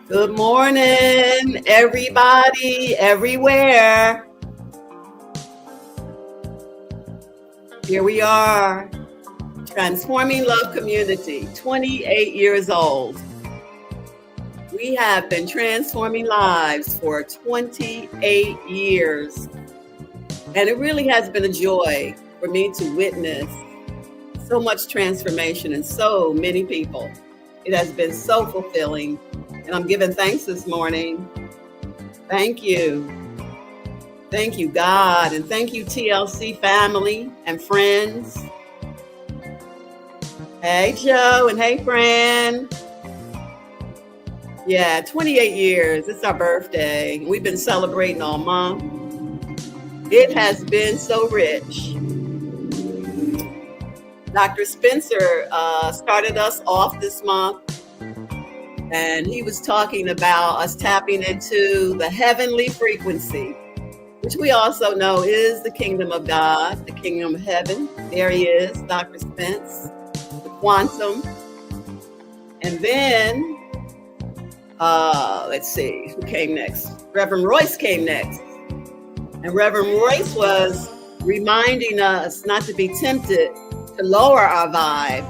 Good morning, everybody, everywhere. Here we are, Transforming Love Community, 28 years old. We have been transforming lives for 28 years. And it really has been a joy for me to witness so much transformation in so many people. It has been so fulfilling. And I'm giving thanks this morning. Thank you. Thank you, God. And thank you, TLC family and friends. Hey, Joe, and hey, Fran. Yeah, 28 years. It's our birthday. We've been celebrating all month. It has been so rich. Dr. Spencer started us off this month. And he was talking about us tapping into the heavenly frequency, which we also know is the kingdom of God, the kingdom of heaven. There he is, Dr. Spence, the quantum. And then, let's see, who came next? Reverend Royce came next. And Reverend Royce was reminding us not to be tempted to lower our vibe.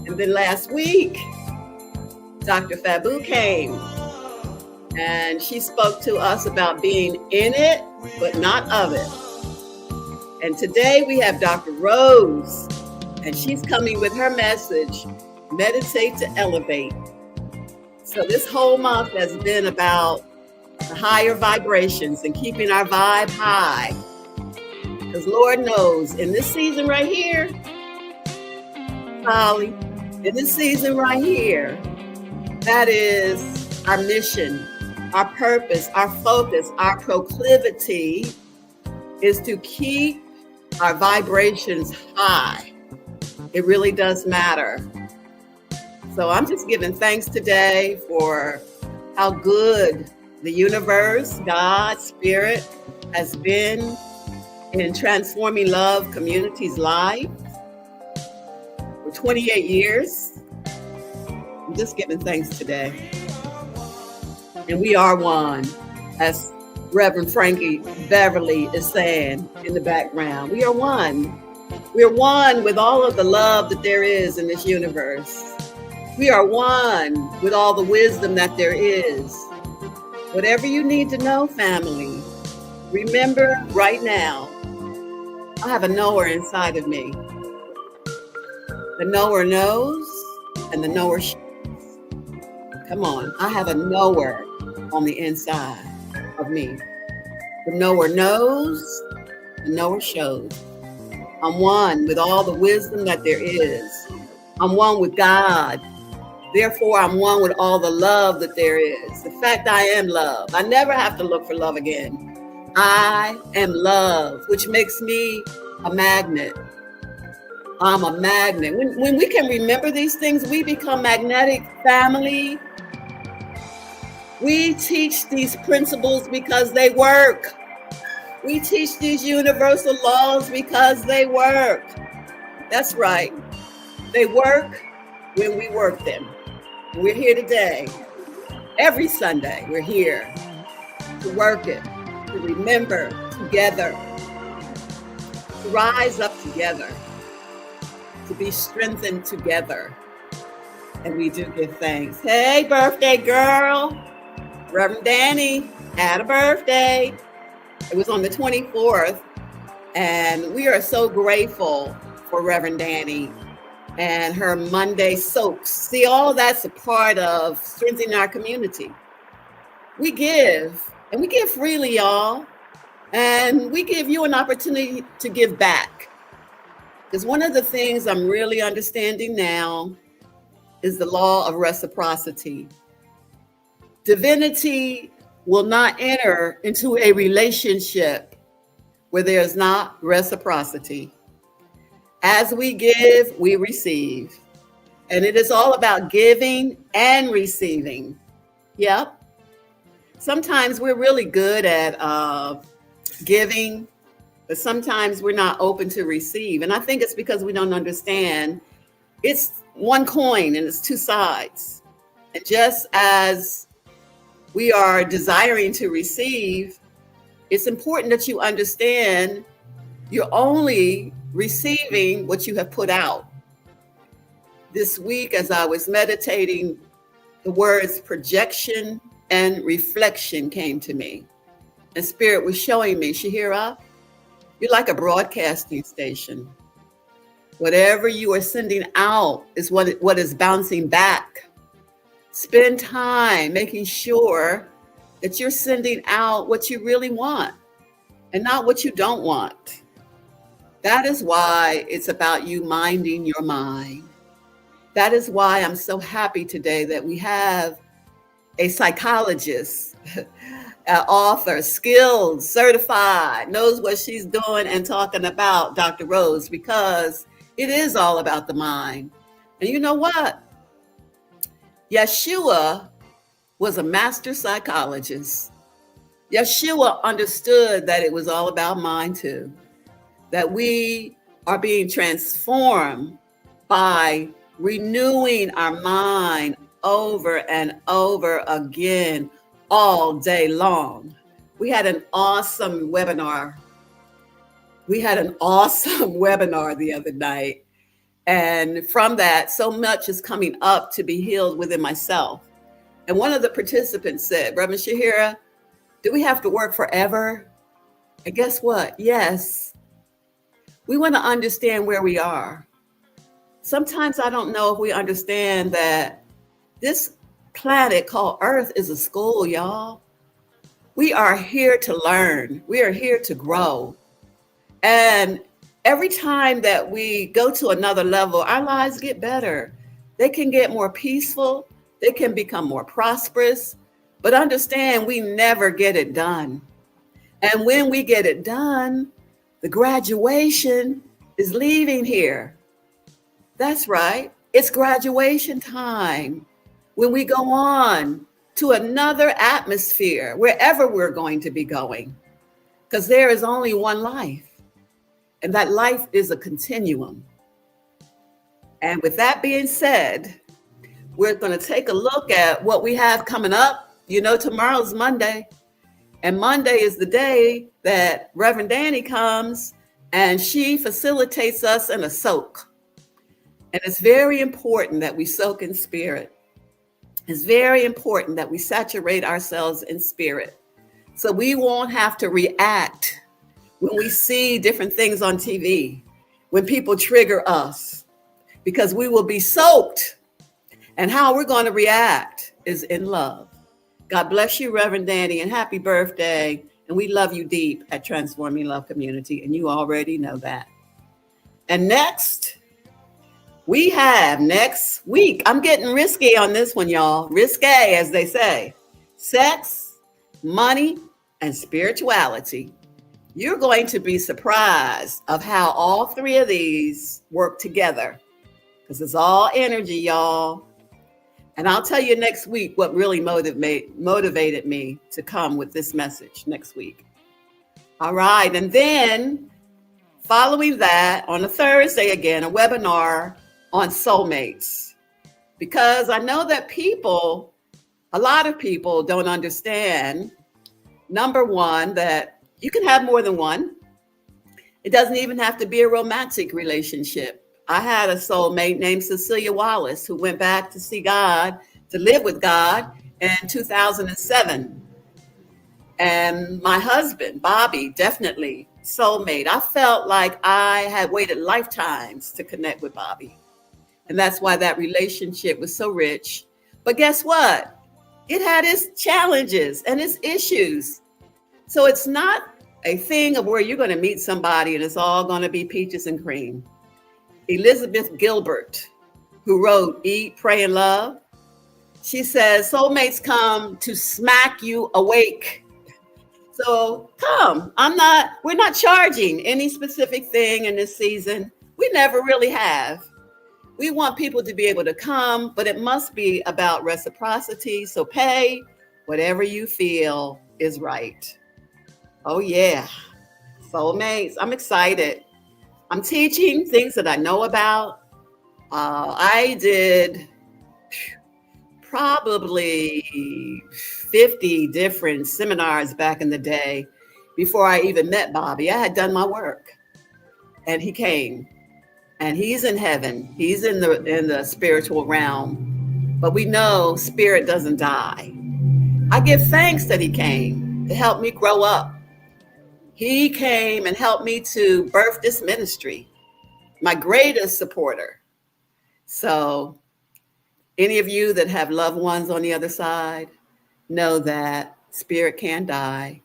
And then last week, Dr. Fabu came and she spoke to us about being in it, but not of it. And today we have Dr. Rose, and she's coming with her message, Meditate to Elevate. So this whole month has been about the higher vibrations and keeping our vibe high. Because Lord knows, in this season right here, Holly, in this season right here, that is our mission, our purpose, our focus, our proclivity is to keep our vibrations high. It really does matter. So I'm just giving thanks today for how good the universe, God, Spirit has been in transforming Love Community's life for 28 years. I'm just giving thanks today. And we are one, as Reverend Frankie Beverly is saying in the background. We are one. We are one with all of the love that there is in this universe. We are one with all the wisdom that there is. Whatever you need to know, family, remember right now, I have a knower inside of me. The knower knows, and the knower shows. Come on, I have a knower on the inside of me. The knower knows, the knower shows. I'm one with all the wisdom that there is. I'm one with God. Therefore, I'm one with all the love that there is. The fact I am love. I never have to look for love again. I am love, which makes me a magnet. I'm a magnet. When we can remember these things, we become magnetic, family. We teach these principles because they work. We teach these universal laws because they work. That's right. They work when we work them. We're here today. Every Sunday, we're here to work it, to remember together, to rise up together, to be strengthened together. And we do give thanks. Hey, birthday girl. Reverend Danny had a birthday. It was on the 24th. And we are so grateful for Reverend Danny and her Monday soaks. See, all that's a part of strengthening our community. We give, and we give freely, y'all. And we give you an opportunity to give back. Because one of the things I'm really understanding now is the law of reciprocity. Divinity will not enter into a relationship where there's not reciprocity. As we give, we receive. And it is all about giving and receiving. Yep. Sometimes we're really good at giving, but sometimes we're not open to receive. And I think it's because we don't understand it's one coin and it's two sides. And just as we are desiring to receive, it's important that you understand you're only receiving what you have put out. This week, as I was meditating, the words projection and reflection came to me. And Spirit was showing me, Shaheerah, you're like a broadcasting station. Whatever you are sending out is what is bouncing back. Spend time making sure that you're sending out what you really want and not what you don't want. That is why it's about you minding your mind. That is why I'm so happy today that we have a psychologist, an author, skilled, certified, knows what she's doing and talking about, Dr. Rose, because it is all about the mind. And you know what? Yeshua was a master psychologist. Yeshua understood that it was all about mind too, that we are being transformed by renewing our mind over and over again all day long. We had an awesome webinar. The other night. And from that, so much is coming up to be healed within myself. And one of the participants said, Reverend Shaheerah, do we have to work forever? And guess what? Yes. We want to understand where we are. Sometimes I don't know if we understand that this planet called Earth is a school, y'all. We are here to learn. We are here to grow. And every time that we go to another level, our lives get better. They can get more peaceful. They can become more prosperous. But understand, we never get it done. And when we get it done, the graduation is leaving here. That's right. It's graduation time. When we go on to another atmosphere, wherever we're going to be going, because there is only one life. And that life is a continuum. And with that being said, we're going to take a look at what we have coming up. You know, tomorrow's Monday. And Monday is the day that Reverend Danny comes and she facilitates us in a soak. And it's very important that we soak in spirit. It's very important that we saturate ourselves in spirit so we won't have to react when we see different things on TV, when people trigger us, because we will be soaked. And how we're going to react is in love. God bless you, Reverend Danny, and happy birthday. And we love you deep at Transforming Love Community, and you already know that. And next week, I'm getting risky on this one, y'all. Risque, as they say. Sex, money, and spirituality. You're going to be surprised of how all three of these work together, because it's all energy, y'all. And I'll tell you next week what really motivated me to come with this message next week. All right. And then following that, on a Thursday again, a webinar on soulmates. Because I know that a lot of people don't understand, number one, that you can have more than one. It doesn't even have to be a romantic relationship. I had a soulmate named Cecilia Wallace who went back to see God, to live with God in 2007. And my husband, Bobby, definitely soulmate. I felt like I had waited lifetimes to connect with Bobby. And that's why that relationship was so rich. But guess what? It had its challenges and its issues. So it's not a thing of where you're going to meet somebody and it's all going to be peaches and cream. Elizabeth Gilbert, who wrote Eat, Pray, and Love, she says, soulmates come to smack you awake. So come, we're not charging any specific thing in this season. We never really have. We want people to be able to come, but it must be about reciprocity. So pay whatever you feel is right. Oh yeah, soulmates, I'm excited. I'm teaching things that I know about. I did probably 50 different seminars back in the day before I even met Bobby. I had done my work, and he came, and he's in heaven. He's in the spiritual realm. But we know spirit doesn't die. I give thanks that he came to help me grow up. He came and helped me to birth this ministry, my greatest supporter. So, any of you that have loved ones on the other side know that spirit can die.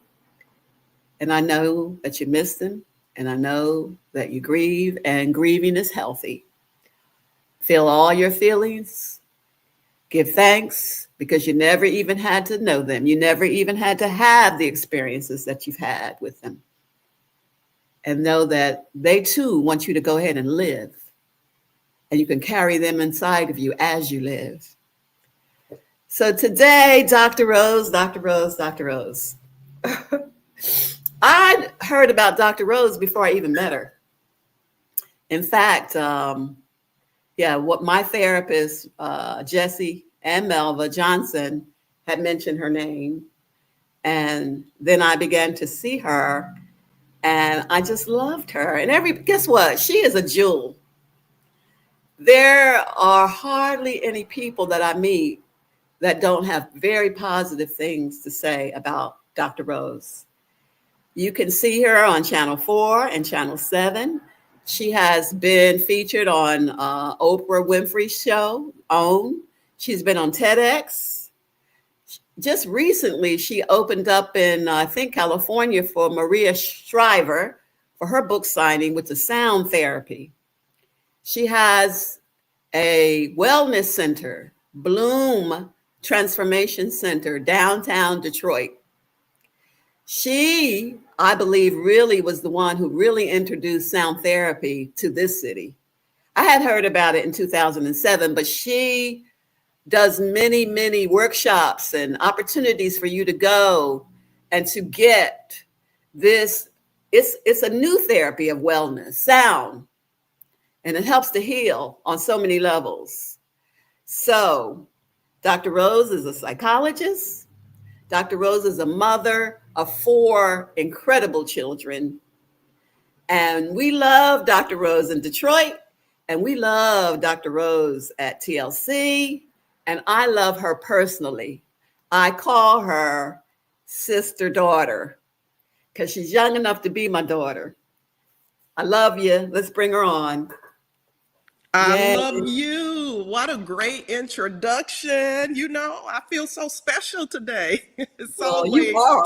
And I know that you miss them. And I know that you grieve, and grieving is healthy. Feel all your feelings. Give thanks because you never even had to know them. You never even had to have the experiences that you've had with them. And know that they too want you to go ahead and live. And you can carry them inside of you as you live. So today, Dr. Rose, Dr. Rose, Dr. Rose. I heard about Dr. Rose before I even met her. In fact, what my therapist, Jessie and Melva Johnson, had mentioned her name. And then I began to see her, and I just loved her. And guess what? She is a jewel. There are hardly any people that I meet that don't have very positive things to say about Dr. Rose. You can see her on Channel 4 and Channel 7. She has been featured on Oprah Winfrey's show, OWN. She's been on TEDx. Just recently, she opened up in, I think, California for Maria Shriver for her book signing, which is sound therapy. She has a wellness center, Bloom Transformation Center, downtown Detroit. She, I believe, really was the one who really introduced sound therapy to this city. I had heard about it in 2007, but she does many, many workshops and opportunities for you to go and to get this. It's a new therapy of wellness, sound, and it helps to heal on so many levels. So Dr. Rose is a psychologist. Dr. Rose is a mother of 4 incredible children. And we love Dr. Rose in Detroit, and we love Dr. Rose at TLC, and I love her personally. I call her sister daughter because she's young enough to be my daughter. I love you. Let's bring her on. I love you. What a great introduction. You know, I feel so special today. You are.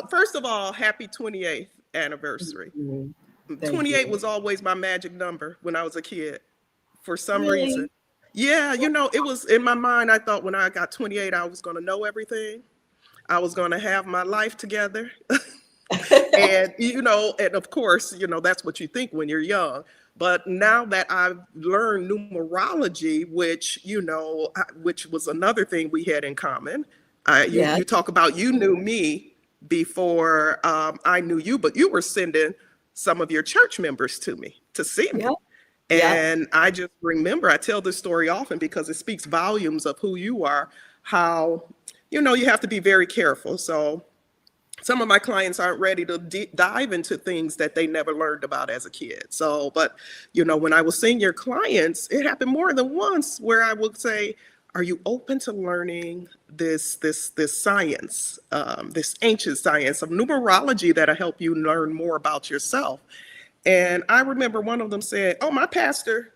First of all, happy 28th anniversary. Mm-hmm. 28 was always my magic number when I was a kid for some reason. Yeah, you know, it was in my mind. I thought when I got 28, I was going to know everything. I was going to have my life together. And, you know, and of course, you know, that's what you think when you're young. But now that I've learned numerology, which, you know, which was another thing we had in common. You talk about you knew me before I knew you, but you were sending some of your church members to me to see me. And I just remember, I tell this story often because it speaks volumes of who you are, how, you know, you have to be very careful. So some of my clients aren't ready to dive into things that they never learned about as a kid. So, but, you know, when I was seeing your clients, it happened more than once where I would say, are you open to learning this science, this ancient science of numerology that'll help you learn more about yourself? And I remember one of them said, oh, my pastor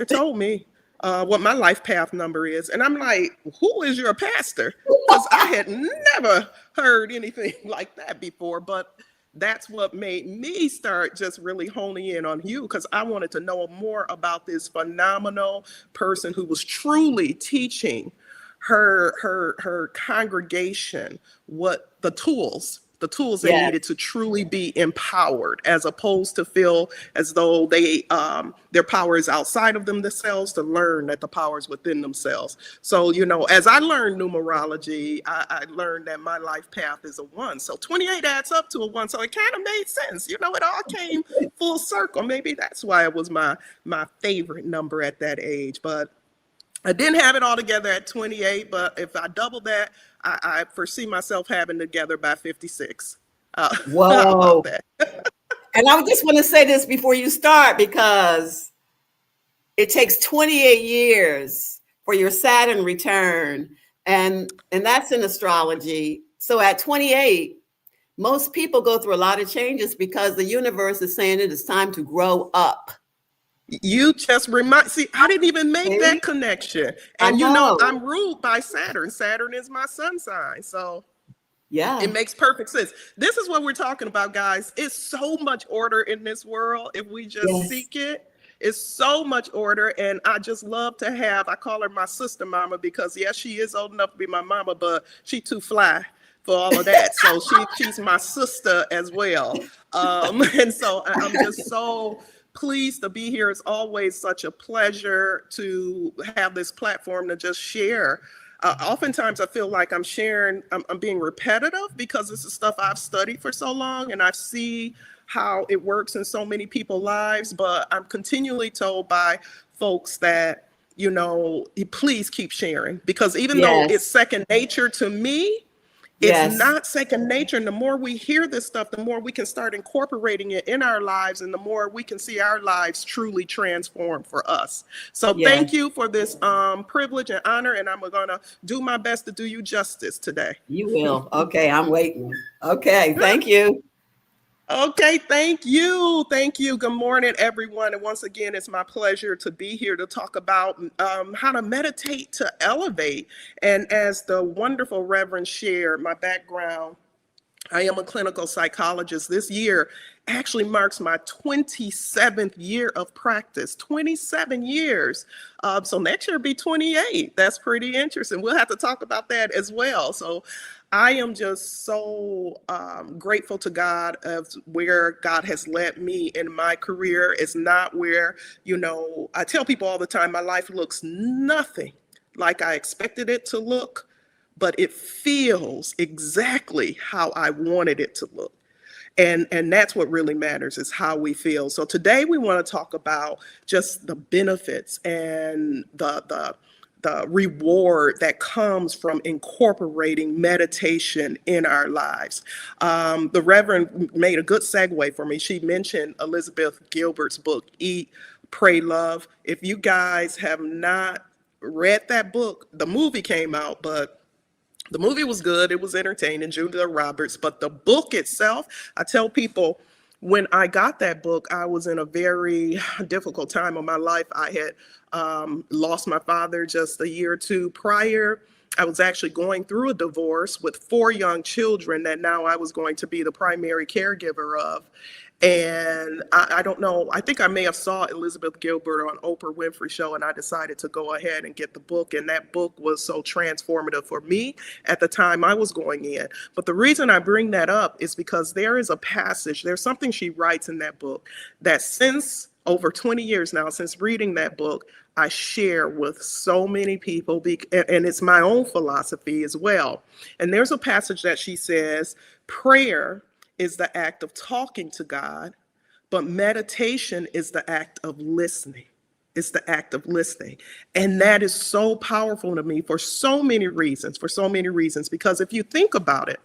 told me what my life path number is. And I'm like, who is your pastor? Because I had never heard anything like that before. But that's what made me start just really honing in on you, because I wanted to know more about this phenomenal person who was truly teaching her congregation what the tools the tools they Yes. needed to truly be empowered, as opposed to feel as though they their power is outside of themselves, to learn that the power is within themselves. So, you know, as I learned numerology, I learned that my life path is a 1. So 28 adds up to a 1. So it kind of made sense. You know, it all came full circle. Maybe that's why it was my favorite number at that age. But I didn't have it all together at 28, but if I double that, I foresee myself having it together by 56. How about Whoa. that? And I just want to say this before you start, because it takes 28 years for your Saturn return. And that's in astrology. So at 28, most people go through a lot of changes because the universe is saying it is time to grow up. You just see, I didn't even make that connection. And you know, I'm ruled by Saturn. Saturn is my sun sign. So yeah, it makes perfect sense. This is what we're talking about, guys. It's so much order in this world if we just seek it. It's so much order. And I just love to have, I call her my sister mama, because yes, she is old enough to be my mama, but she too fly for all of that. So she's my sister as well. And so I'm just so pleased to be here. It's always such a pleasure to have this platform to just share. Oftentimes I feel like I'm sharing, I'm being repetitive, because this is stuff I've studied for so long and I see how it works in so many people's lives. But I'm continually told by folks that, you know, please keep sharing, because even though it's second nature to me, it's not second nature. And the more we hear this stuff, the more we can start incorporating it in our lives, and the more we can see our lives truly transform for us. So thank you for this privilege and honor. And I'm going to do my best to do you justice today. You will. Okay, I'm waiting. Okay, thank you. Okay, thank you. Thank you. Good morning, everyone. And once again, it's my pleasure to be here to talk about how to meditate to elevate. And as the wonderful Reverend shared, my background, I am a clinical psychologist. This year actually marks my 27th year of practice, 27 years. So next year will be 28. That's pretty interesting. We'll have to talk about that as well. So I am just so grateful to God of where God has led me in my career. It's not where, you know, I tell people all the time, my life looks nothing like I expected it to look, but it feels exactly how I wanted it to look. And that's what really matters, is how we feel. So today we want to talk about just the benefits and the reward that comes from incorporating meditation in our lives. The Reverend made a good segue for me. She mentioned Elizabeth Gilbert's book, Eat, Pray, Love. If you guys have not read that book, the movie came out, but the movie was good. It was entertaining, Julia Roberts. But the book itself, I tell people, when I got that book, I was in a very difficult time of my life. I had lost my father just a year or two prior. I was actually going through a divorce with 4 young children that now I was going to be the primary caregiver of. And I don't know, I think I may have saw Elizabeth Gilbert on Oprah Winfrey Show, and I decided to go ahead and get the book. And that book was so transformative for me at the time I was going in. But the reason I bring that up is because there is a passage, there's something she writes in that book that since over 20 years now, since reading that book, I share with so many people, and it's my own philosophy as well. And there's a passage that she says, prayer is the act of talking to God, but meditation is the act of listening. It's the act of listening. And that is so powerful to me for so many reasons, because if you think about it,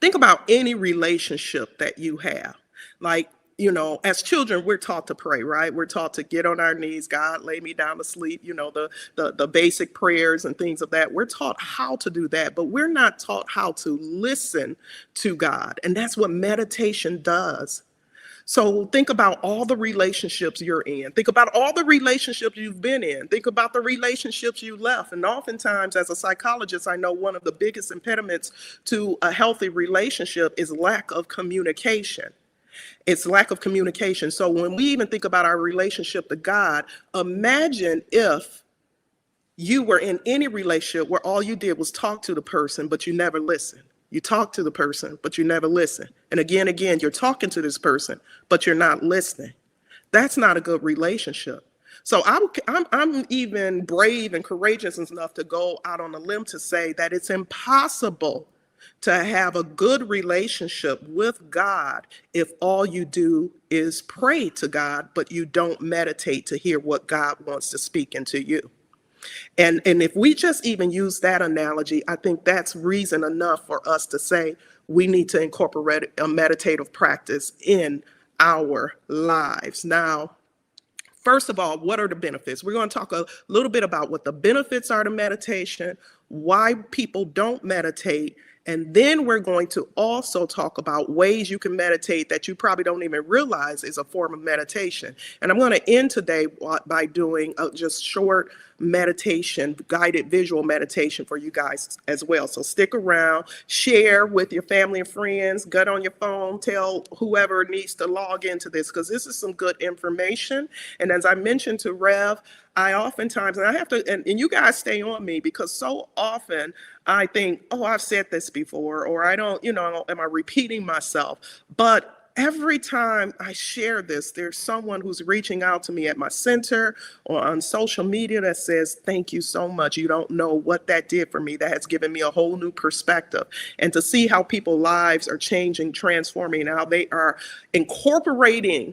think about any relationship that you have. Like, you know, as children, we're taught to pray, right? We're taught to get on our knees, God, lay me down to sleep, you know, the basic prayers and things of that. We're taught how to do that, but we're not taught how to listen to God. And that's what meditation does. So think about all the relationships you're in. Think about all the relationships you've been in. Think about the relationships you left. And oftentimes, as a psychologist, I know one of the biggest impediments to a healthy relationship is lack of communication. It's lack of communication. So when we even think about our relationship to God, imagine if you were in any relationship where all you did was talk to the person, but you never listened. You talk to the person, but you never listen. And again, you're talking to this person, but you're not listening. That's not a good relationship. So I'm even brave and courageous enough to go out on a limb to say that it's impossible to have a good relationship with God if all you do is pray to God, but you don't meditate to hear what God wants to speak into you. And if we just even use that analogy, I think that's reason enough for us to say we need to incorporate a meditative practice in our lives. Now, first of all, what are the benefits? We're going to talk a little bit about what the benefits are to meditation, why people don't meditate, and then we're going to also talk about ways you can meditate that you probably don't even realize is a form of meditation. And I'm going to end today by doing a just short meditation, guided visual meditation for you guys as well. So stick around, share with your family and friends, get on your phone, tell whoever needs to log into this, because this is some good information. And as I mentioned to Rev, I oftentimes, and I have to, and you guys stay on me, because so often I think, oh, I've said this before, or I don't, am I repeating myself? But every time I share this, there's someone who's reaching out to me at my center or on social media that says, thank you so much. You don't know what that did for me. That has given me a whole new perspective. And to see how people's lives are changing, transforming, and how they are incorporating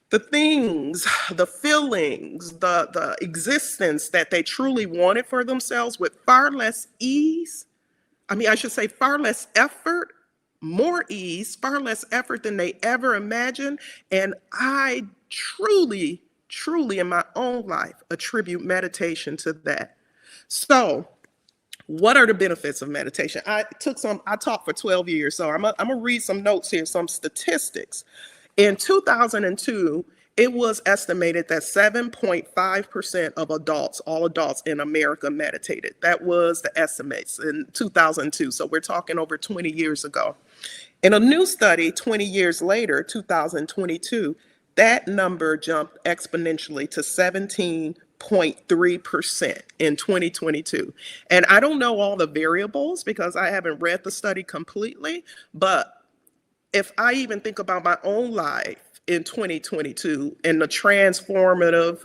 the things, the feelings, the existence that they truly wanted for themselves with far less ease. I should say far less effort, more ease, far less effort than they ever imagined. And I truly, truly in my own life attribute meditation to that. So what are the benefits of meditation? I taught for 12 years, so I'm gonna read some notes here, some statistics. In 2002, it was estimated that 7.5% of adults, all adults in America, meditated. That was the estimates in 2002. So we're talking over 20 years ago. In a new study 20 years later, 2022, that number jumped exponentially to 17.3% in 2022. And I don't know all the variables because I haven't read the study completely, but if I even think about my own life in 2022 and the transformative,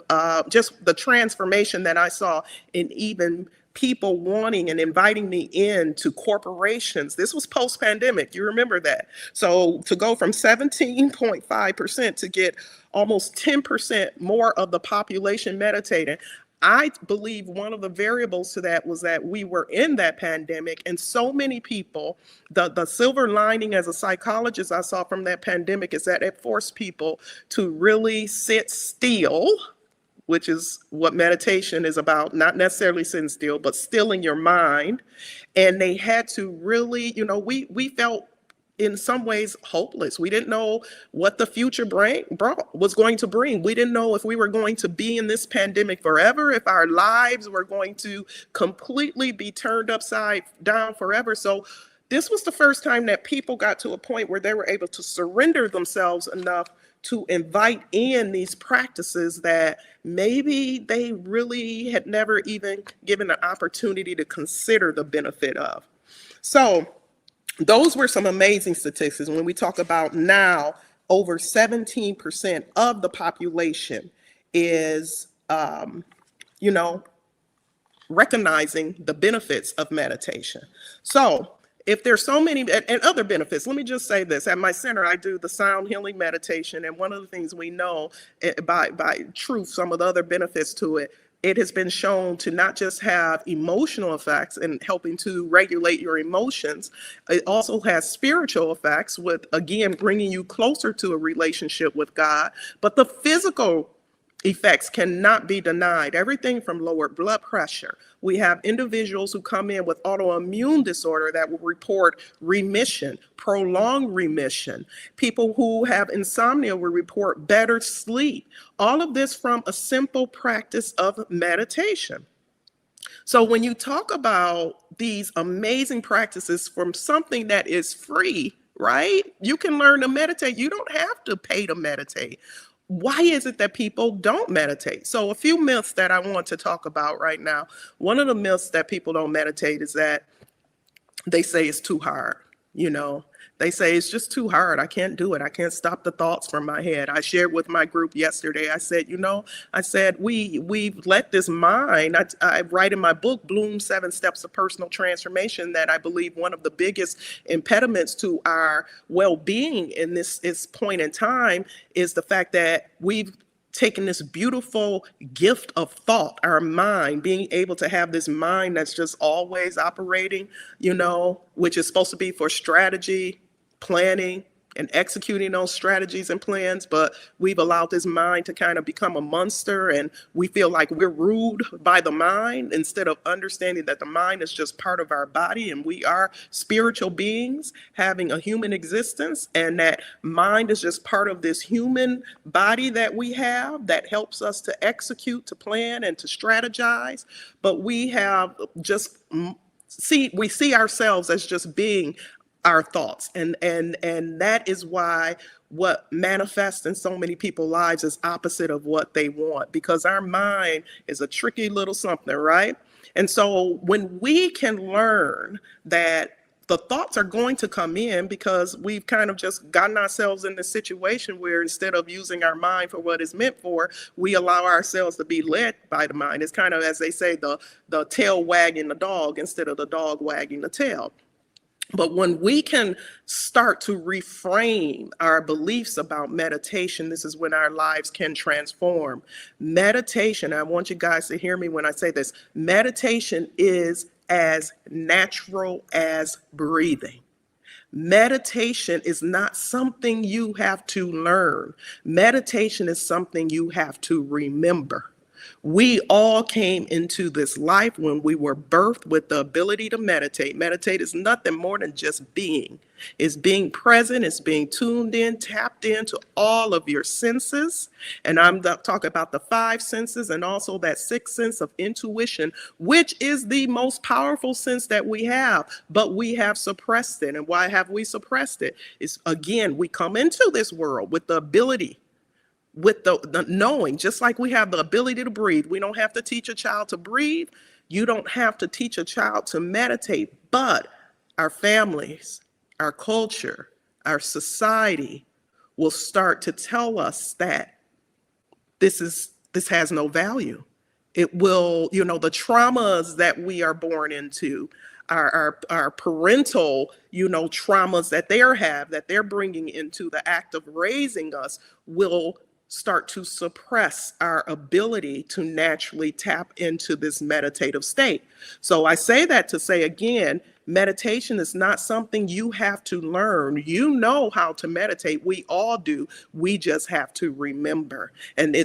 just the transformation that I saw in even people wanting and inviting me into corporations. This was post-pandemic, you remember that. So to go from 17.5% to get almost 10% more of the population meditating, I believe one of the variables to that was that we were in that pandemic, and so many people, the silver lining as a psychologist I saw from that pandemic is that it forced people to really sit still, which is what meditation is about, not necessarily sitting still, but stilling your mind. And they had to really, we felt in some ways hopeless. We didn't know what the future was going to bring. We didn't know if we were going to be in this pandemic forever, if our lives were going to completely be turned upside down forever. So this was the first time that people got to a point where they were able to surrender themselves enough to invite in these practices that maybe they really had never even given an opportunity to consider the benefit of. So those were some amazing statistics. When we talk about now, over 17% of the population is, recognizing the benefits of meditation. So if there's so many, and other benefits, let me just say this. At my center, I do the sound healing meditation. And one of the things we know by truth, some of the other benefits to it, it has been shown to not just have emotional effects in helping to regulate your emotions. It also has spiritual effects with, again, bringing you closer to a relationship with God. But the physical effects cannot be denied. Everything from lowered blood pressure. We have individuals who come in with autoimmune disorder that will report remission, prolonged remission. People who have insomnia will report better sleep. All of this from a simple practice of meditation. So when you talk about these amazing practices from something that is free, right? You can learn to meditate. You don't have to pay to meditate. Why is it that people don't meditate? So a few myths that I want to talk about right now. One of the myths that people don't meditate is that they say it's too hard. You know, they say it's just too hard. I can't do it. I can't stop the thoughts from my head. I shared with my group yesterday. I said, I said, we've let this mind, I write in my book, Bloom 7 Steps of Personal Transformation, that I believe one of the biggest impediments to our well-being in this point in time is the fact that we've taking this beautiful gift of thought, our mind, being able to have this mind that's just always operating, which is supposed to be for strategy, planning, and executing those strategies and plans, but we've allowed this mind to kind of become a monster, and we feel like we're ruled by the mind instead of understanding that the mind is just part of our body and we are spiritual beings having a human existence, and that mind is just part of this human body that we have that helps us to execute, to plan, and to strategize. But we have just we see ourselves as just being our thoughts, and that is why what manifests in so many people's lives is opposite of what they want, because our mind is a tricky little something, right? And so when we can learn that the thoughts are going to come in, because we've kind of just gotten ourselves in this situation where instead of using our mind for what it's meant for, we allow ourselves to be led by the mind. It's kind of, as they say, the tail wagging the dog instead of the dog wagging the tail. But when we can start to reframe our beliefs about meditation, this is when our lives can transform. Meditation, I want you guys to hear me when I say this, meditation is as natural as breathing. Meditation is not something you have to learn. Meditation is something you have to remember. We all came into this life when we were birthed with the ability to meditate. Meditate is nothing more than just being. It's being present, it's being tuned in, tapped into all of your senses. And I'm talking about the 5 senses and also that 6th sense of intuition, which is the most powerful sense that we have, but we have suppressed it. And why have we suppressed it? It's, again, we come into this world with the ability, with the knowing, just like we have the ability to breathe. We don't have to teach a child to breathe. You don't have to teach a child to meditate, but our families, our culture, our society will start to tell us that this has no value. It will, the traumas that we are born into, our parental, traumas that they're bringing into the act of raising us, will start to suppress our ability to naturally tap into this meditative state. So I say that to say, again, meditation is not something you have to learn. You know how to meditate. We all do. We just have to remember. And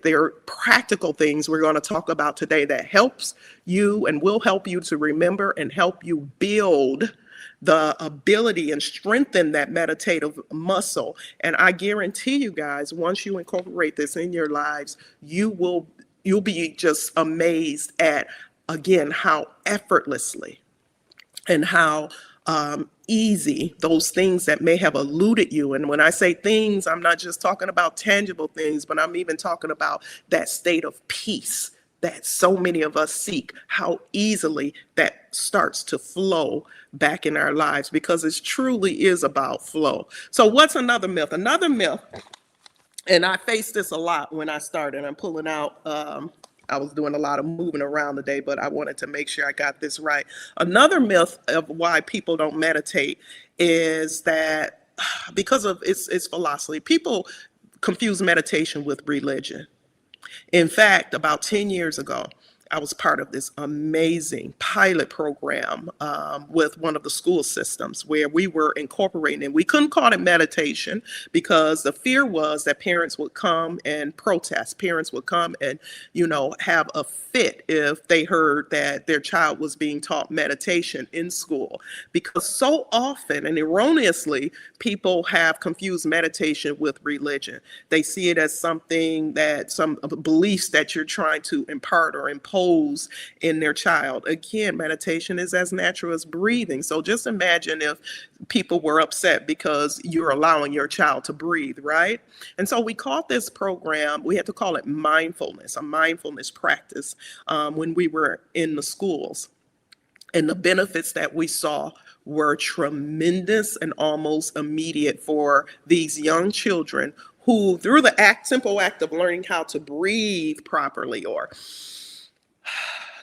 there are practical things we're going to talk about today that helps you and will help you to remember and help you build the ability and strengthen that meditative muscle. And I guarantee you guys, once you incorporate this in your lives, you'll be just amazed at, again, how effortlessly and how easy those things that may have eluded you. And when I say things, I'm not just talking about tangible things, but I'm even talking about that state of peace that so many of us seek, how easily that starts to flow back in our lives, because it truly is about flow. So what's another myth? Another myth, and I faced this a lot when I started. I'm pulling out, I was doing a lot of moving around today, but I wanted to make sure I got this right. Another myth of why people don't meditate is that because of its philosophy, people confuse meditation with religion. In fact, about 10 years ago, I was part of this amazing pilot program with one of the school systems where we were incorporating, and we couldn't call it meditation because the fear was that parents would come and protest. Parents would come and, have a fit if they heard that their child was being taught meditation in school. Because so often and erroneously, people have confused meditation with religion. They see it as something that some beliefs that you're trying to impart or impose in their child. Again, meditation is as natural as breathing. So just imagine if people were upset because you're allowing your child to breathe, right? And so we called this program, we had to call it mindfulness, a mindfulness practice when we were in the schools. And the benefits that we saw were tremendous and almost immediate for these young children who, through the simple act of learning how to breathe properly or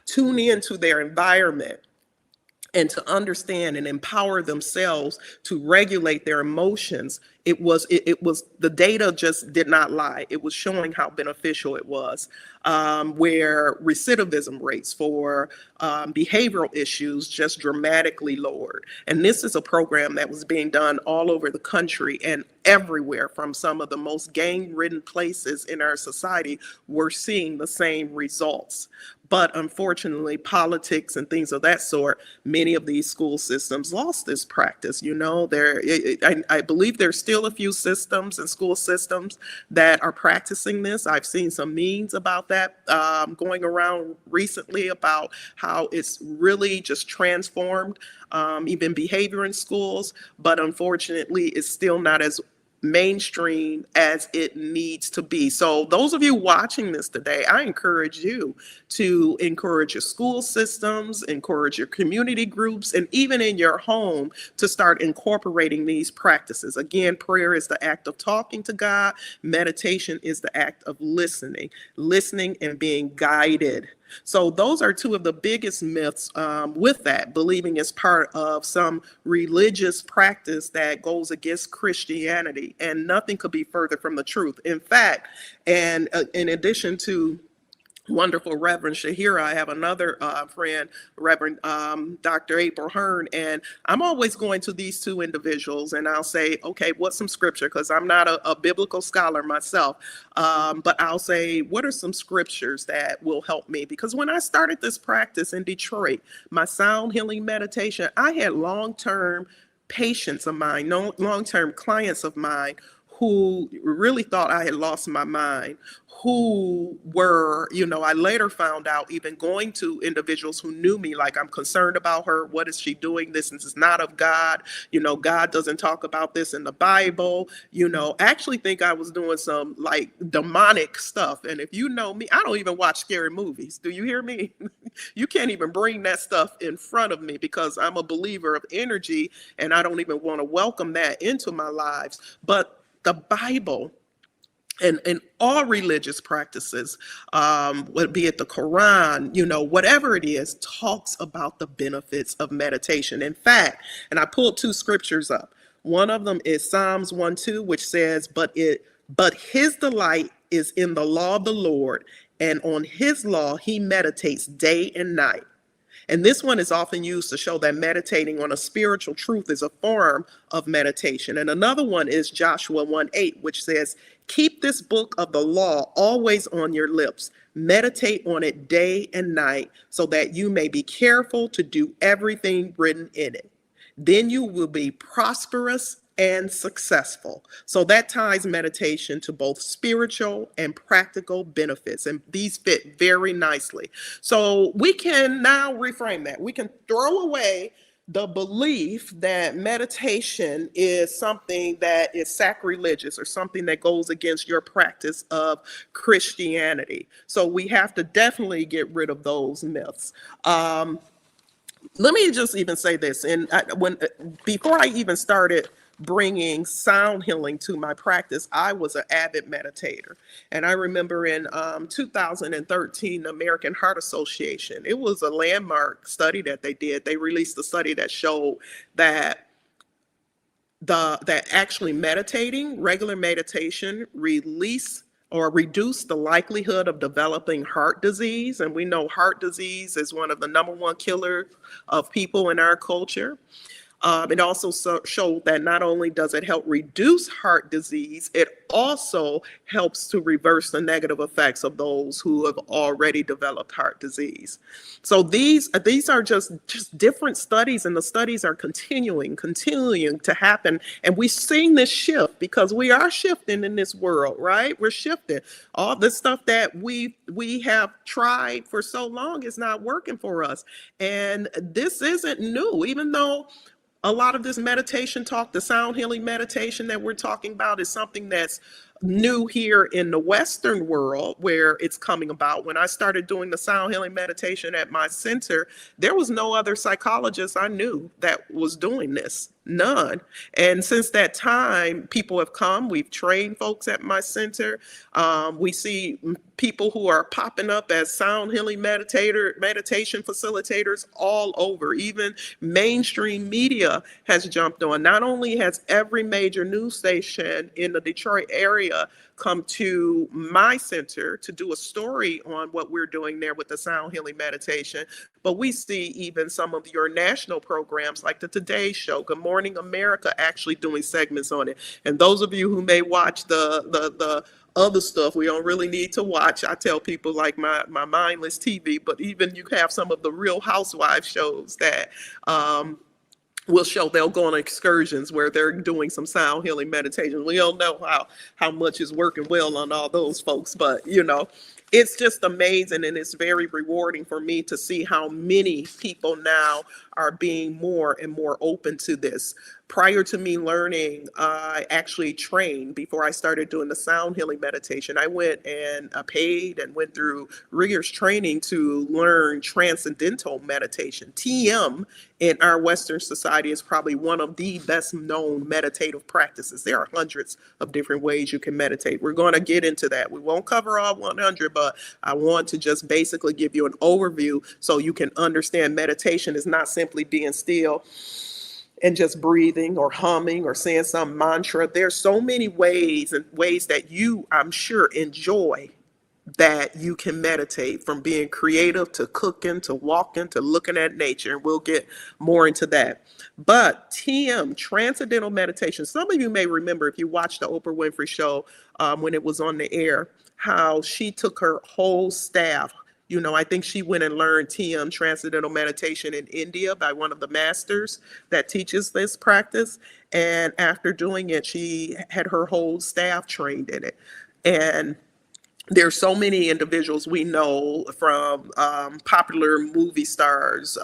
tune into their environment and to understand and empower themselves to regulate their emotions, it was the data just did not lie. It was showing how beneficial it was. Where recidivism rates for behavioral issues just dramatically lowered. And this is a program that was being done all over the country and everywhere, from some of the most gang-ridden places in our society. We're seeing the same results. But unfortunately, politics and things of that sort, many of these school systems lost this practice. You know, I believe there's still a few systems and school systems that are practicing this. I've seen some memes about that going around recently about how it's really just transformed even behavior in schools. But unfortunately, it's still not as mainstream as it needs to be. So those of you watching this today, I encourage you to encourage your school systems, encourage your community groups, and even in your home to start incorporating these practices. Again, prayer is the act of talking to God. Meditation is the act of listening and being guided. So those are two of the biggest myths with that, believing it's part of some religious practice that goes against Christianity, and nothing could be further from the truth. In fact, and in addition to wonderful Reverend Shaheerah, I have another friend, Reverend Dr. April Hearn, and I'm always going to these two individuals and I'll say, okay, what's some scripture? Because I'm not a biblical scholar myself, but I'll say, what are some scriptures that will help me? Because when I started this practice in Detroit, my sound healing meditation, I had long-term patients of mine, long-term clients of mine who really thought I had lost my mind, who were, I later found out, even going to individuals who knew me, like, I'm concerned about her. What is she doing? This is not of God. God doesn't talk about this in the Bible. Actually think I was doing some like demonic stuff. And if you know me, I don't even watch scary movies. Do you hear me? You can't even bring that stuff in front of me because I'm a believer of energy and I don't even want to welcome that into my lives. But the Bible and all religious practices, be it the Quran, whatever it is, talks about the benefits of meditation. In fact, and I pulled two scriptures up. One of them is Psalms 1:2, which says, but his delight is in the law of the Lord, and on his law he meditates day and night. And this one is often used to show that meditating on a spiritual truth is a form of meditation. And another one is Joshua 1:8, which says, keep this book of the law always on your lips. Meditate on it day and night so that you may be careful to do everything written in it. Then you will be prosperous and successful. So that ties meditation to both spiritual and practical benefits, and these fit very nicely. So we can now reframe that. We can throw away the belief that meditation is something that is sacrilegious or something that goes against your practice of Christianity. So we have to definitely get rid of those myths. Let me just even say this, and before I even started bringing sound healing to my practice, I was an avid meditator. And I remember in 2013, the American Heart Association, it was a landmark study that they did. They released a study that showed that actually regular meditation, reduce the likelihood of developing heart disease. And we know heart disease is one of the number one killers of people in our culture. It also showed that not only does it help reduce heart disease, it also helps to reverse the negative effects of those who have already developed heart disease. So these are just different studies, and the studies are continuing to happen. And we're seeing this shift because we are shifting in this world, right? We're shifting. All this stuff that we have tried for so long is not working for us. And this isn't new, even though a lot of this meditation talk, the sound healing meditation that we're talking about, is something that's new here in the Western world where it's coming about. When I started doing the sound healing meditation at my center, there was no other psychologist I knew that was doing this. None. And since that time, people have come. We've trained folks at my center. We see people who are popping up as sound healing meditation facilitators all over. Even mainstream media has jumped on. Not only has every major news station in the Detroit area come to my center to do a story on what we're doing there with the sound healing meditation, but we see even some of your national programs like the Today Show, Good Morning America, actually doing segments on it. And those of you who may watch the other stuff we don't really need to watch, I tell people, like my mindless TV, but even you have some of the Real Housewives shows that will show, they'll go on excursions where they're doing some sound healing meditation. We don't know how much is working well on all those folks, but it's just amazing, and it's very rewarding for me to see how many people now are being more and more open to this. Prior to me learning, I actually trained before I started doing the sound healing meditation. I went and paid and went through rigorous training to learn transcendental meditation. TM in our Western society is probably one of the best known meditative practices. There are hundreds of different ways you can meditate. We're going to get into that. We won't cover all 100, but I want to just basically give you an overview so you can understand meditation is not simply being still and just breathing or humming or saying some mantra. There's so many ways that you, I'm sure, enjoy that you can meditate, from being creative to cooking to walking to looking at nature. And we'll get more into that. But TM, Transcendental Meditation, some of you may remember if you watched the Oprah Winfrey Show when it was on the air, how she took her whole staff. I think she went and learned TM, Transcendental Meditation, in India by one of the masters that teaches this practice. And after doing it, she had her whole staff trained in it. And there's so many individuals we know, from popular movie stars,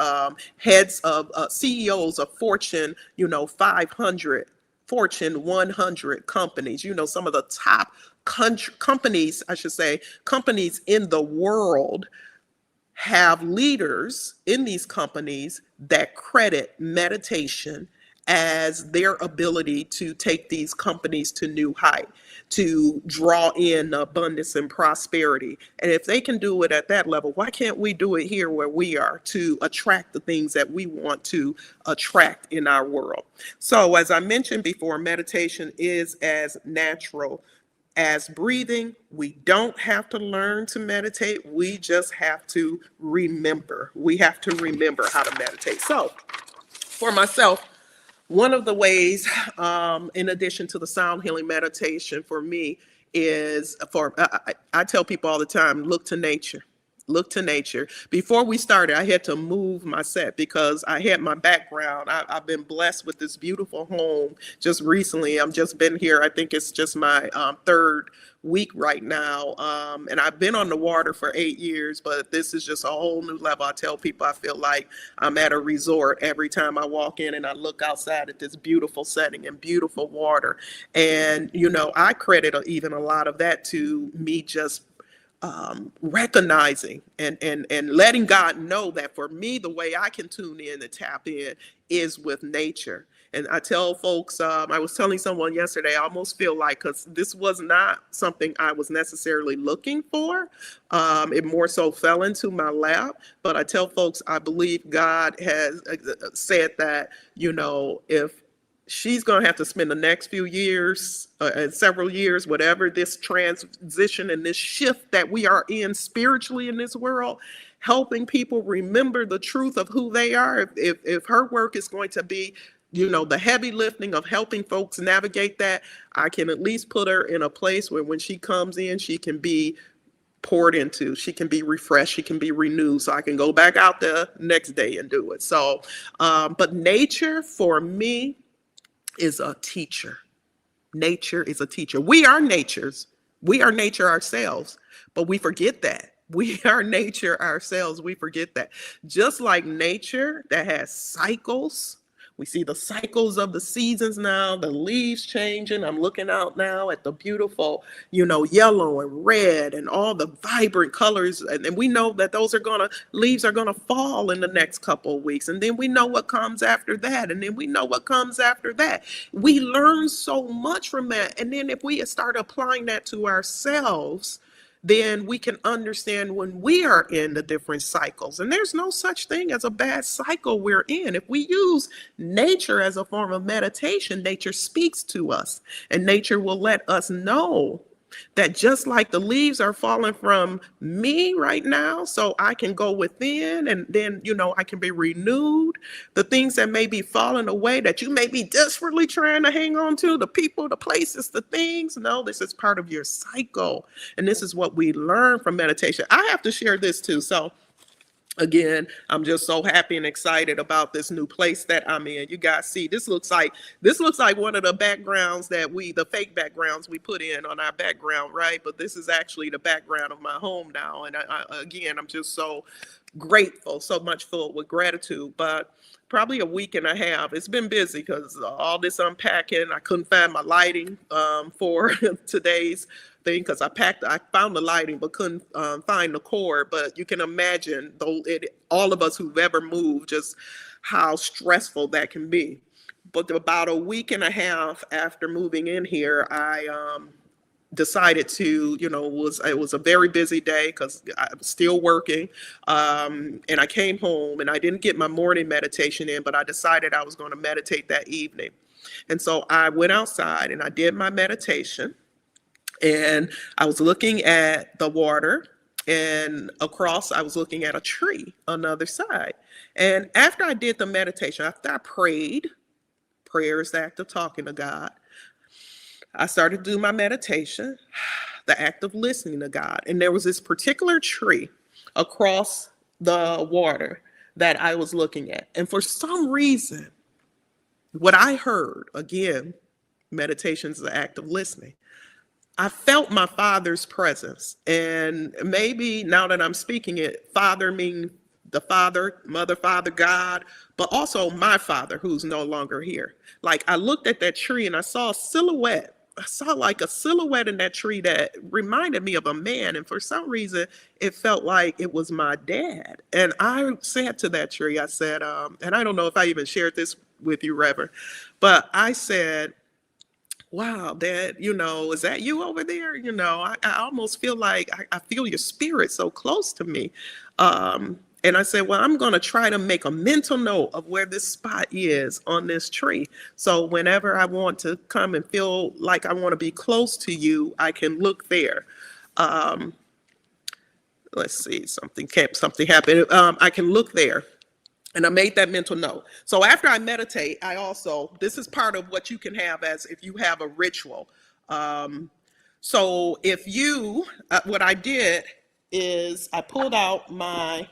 heads of CEOs of Fortune, 500, Fortune 100 companies, some of the top companies, I should say, companies in the world have leaders in these companies that credit meditation as their ability to take these companies to new height, to draw in abundance and prosperity. And if they can do it at that level, why can't we do it here where we are, to attract the things that we want to attract in our world? So as I mentioned before, meditation is as natural as breathing. We don't have to learn to meditate. We just have to remember. We have to remember how to meditate. So for myself, one of the ways, in addition to the sound healing meditation for me, is I tell people all the time, look to nature. Look to nature. Before we started, I had to move my set because I had my background. I've been blessed with this beautiful home just recently. I've just been here. I think it's just my third week right now. And I've been on the water for 8 years, but this is just a whole new level. I tell people I feel like I'm at a resort every time I walk in and I look outside at this beautiful setting and beautiful water. And, I credit even a lot of that to me just recognizing and letting God know that for me, the way I can tune in and tap in is with nature. And I tell folks, I was telling someone yesterday, I almost feel like, because this was not something I was necessarily looking for, it more so fell into my lap. But I tell folks, I believe God has said that, if she's going to have to spend the next few years, several years, whatever this transition and this shift that we are in spiritually in this world, helping people remember the truth of who they are. If her work is going to be, the heavy lifting of helping folks navigate that, I can at least put her in a place where when she comes in, she can be poured into, she can be refreshed, she can be renewed, so I can go back out the next day and do it. So, but nature for me is a teacher. Nature is a teacher. We are natures. We are nature ourselves, but we forget that. We are nature ourselves. We forget that. Just like nature that has cycles, We see the cycles of the seasons now, the leaves changing. I'm looking out now at the beautiful, yellow and red and all the vibrant colors. And we know that leaves are gonna fall in the next couple of weeks. And then we know what comes after that. And then we know what comes after that. We learn so much from that. And then if we start applying that to ourselves, then we can understand when we are in the different cycles. And there's no such thing as a bad cycle we're in. If we use nature as a form of meditation, nature speaks to us, and nature will let us know that just like the leaves are falling from me right now, so I can go within and then, I can be renewed. The things that may be falling away that you may be desperately trying to hang on to, the people, the places, the things, no, this is part of your cycle. And this is what we learn from meditation. I have to share this too. So again, I'm just so happy and excited about this new place that I'm in. You guys see, this looks like one of the backgrounds the fake backgrounds we put in on our background, right? But this is actually the background of my home now. And again, I'm just so grateful, so much filled with gratitude. But probably a week and a half, it's been busy because all this unpacking. I couldn't find my lighting for today's thing because I found the lighting but couldn't find the cord. But you can imagine, all of us who've ever moved, just how stressful that can be. But about a week and a half after moving in here, I decided to, it was a very busy day because I was still working. And I came home and I didn't get my morning meditation in, but I decided I was going to meditate that evening. And so I went outside and I did my meditation. And I was looking at the water, and across I was looking at a tree on the other side. And after I did the meditation, after I prayed, prayer is the act of talking to God, I started to do my meditation, the act of listening to God. And there was this particular tree across the water that I was looking at. And for some reason, what I heard, again, meditation is the act of listening, I felt my Father's presence. And maybe now that I'm speaking it, Father meaning the Father, Mother, Father, God, but also my Father who's no longer here. Like I looked at that tree and I saw a silhouette. I saw like a silhouette in that tree that reminded me of a man. And for some reason, it felt like it was my dad. And I said to that tree, I said, and I don't know if I even shared this with you, Reverend, but I said, wow, Dad, is that you over there? I almost feel like I feel your spirit so close to me. And I said, well, I'm going to try to make a mental note of where this spot is on this tree. So whenever I want to come and feel like I want to be close to you, I can look there. Let's see, something happened. I can look there. And I made that mental note. So after I meditate, this is part of what you can have as if you have a ritual. So what I did is I pulled out my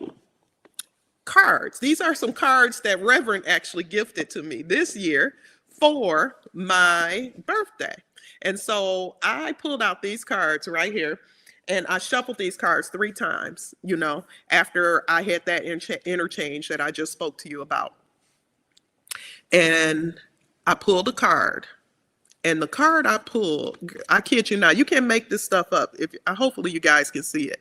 cards. These are some cards that Reverend actually gifted to me this year for my birthday. And so I pulled out these cards right here. And I shuffled these cards 3 times, after I had that interchange that I just spoke to you about. And I pulled a card. And the card I pulled, I kid you not, you can't make this stuff up. Hopefully you guys can see it.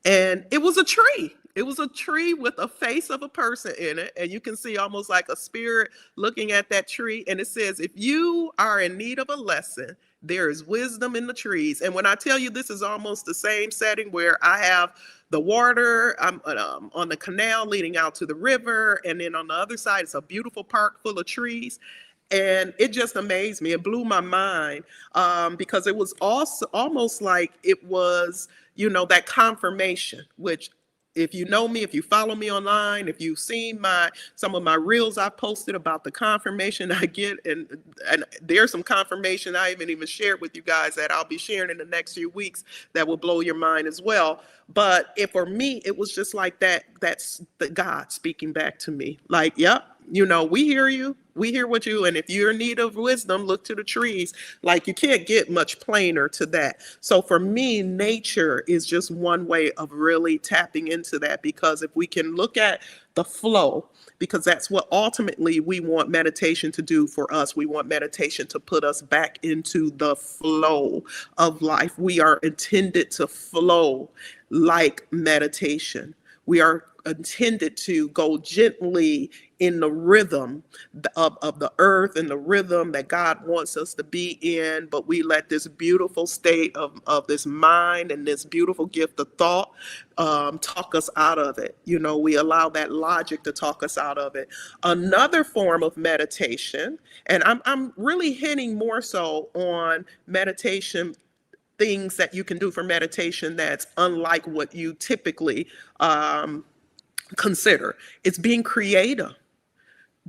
And it was a tree. It was a tree with a face of a person in it. And you can see almost like a spirit looking at that tree. And it says, if you are in need of a lesson, there is wisdom in the trees. And when I tell you this is almost the same setting where I have the water on the canal leading out to the river. And then on the other side, it's a beautiful park full of trees. And it just amazed me. It blew my mind because it was also almost like it was, that confirmation, which if you know me, if you follow me online, if you've seen some of my reels I've posted about the confirmation I get, and there's some confirmation I haven't even shared with you guys that I'll be sharing in the next few weeks that will blow your mind as well. But for me, it was just like that's the God speaking back to me. Like, yep, we hear you. We hear what you, and if you're in need of wisdom, look to the trees. Like, you can't get much plainer to that. So for me, nature is just one way of really tapping into that, because if we can look at the flow, because that's what ultimately we want meditation to do for us. We want meditation to put us back into the flow of life. We are intended to flow like meditation. We are intended to go gently in the rhythm of the earth and the rhythm that God wants us to be in, but we let this beautiful state of this mind and this beautiful gift of thought talk us out of it. You know, we allow that logic to talk us out of it. Another form of meditation, and I'm really hitting more so on meditation, things that you can do for meditation that's unlike what you typically consider. It's being creative.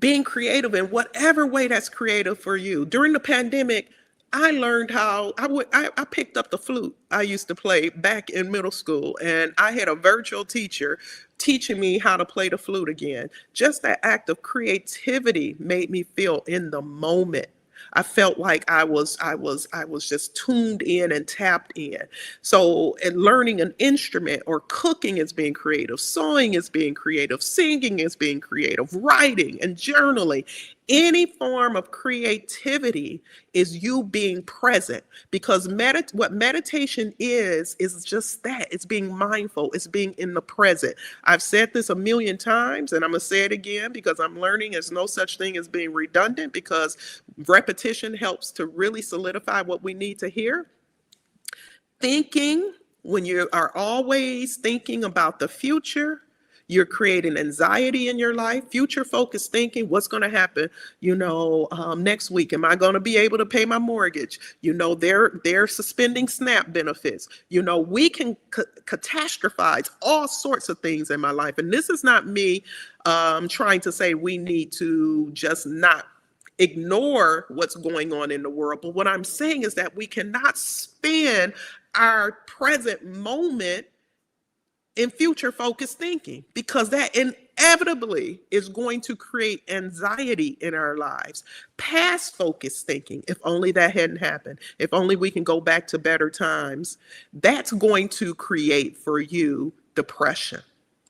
Being creative in whatever way that's creative for you. During the pandemic, I learned how I picked up the flute I used to play back in middle school, and I had a virtual teacher teaching me how to play the flute again. Just that act of creativity made me feel in the moment. I felt like I was just tuned in and tapped in. So, and learning an instrument or cooking is being creative, sewing is being creative, singing is being creative, writing and journaling. Any form of creativity is you being present, because what meditation is just that. It's being mindful. It's being in the present. I've said this a million times, and I'm going to say it again because I'm learning there's no such thing as being redundant, because repetition helps to really solidify what we need to hear. Thinking, when you are always thinking about the future, you're creating anxiety in your life. Future focused thinking, what's going to happen, next week? Am I going to be able to pay my mortgage? They're suspending SNAP benefits. We can catastrophize all sorts of things in my life. And this is not me trying to say we need to just not ignore what's going on in the world. But what I'm saying is that we cannot spend our present moment in future focused thinking, because that inevitably is going to create anxiety in our lives. Past focused thinking, if only that hadn't happened, if only we can go back to better times, that's going to create for you depression.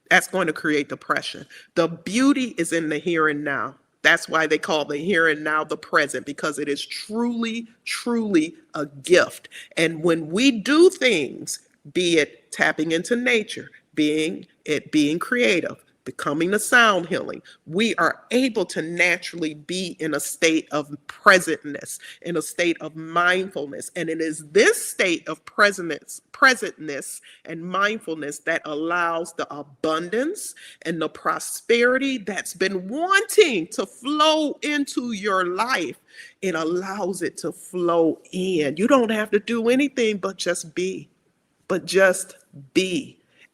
That's going to create depression. The beauty is in the here and now. That's why they call the here and now the present, because it is truly, truly a gift. And when we do things, be it tapping into nature, being creative, becoming the sound healing, we are able to naturally be in a state of presentness, in a state of mindfulness. And it is this state of presentness and mindfulness that allows the abundance and the prosperity that's been wanting to flow into your life. It allows it to flow in. You don't have to do anything but just be.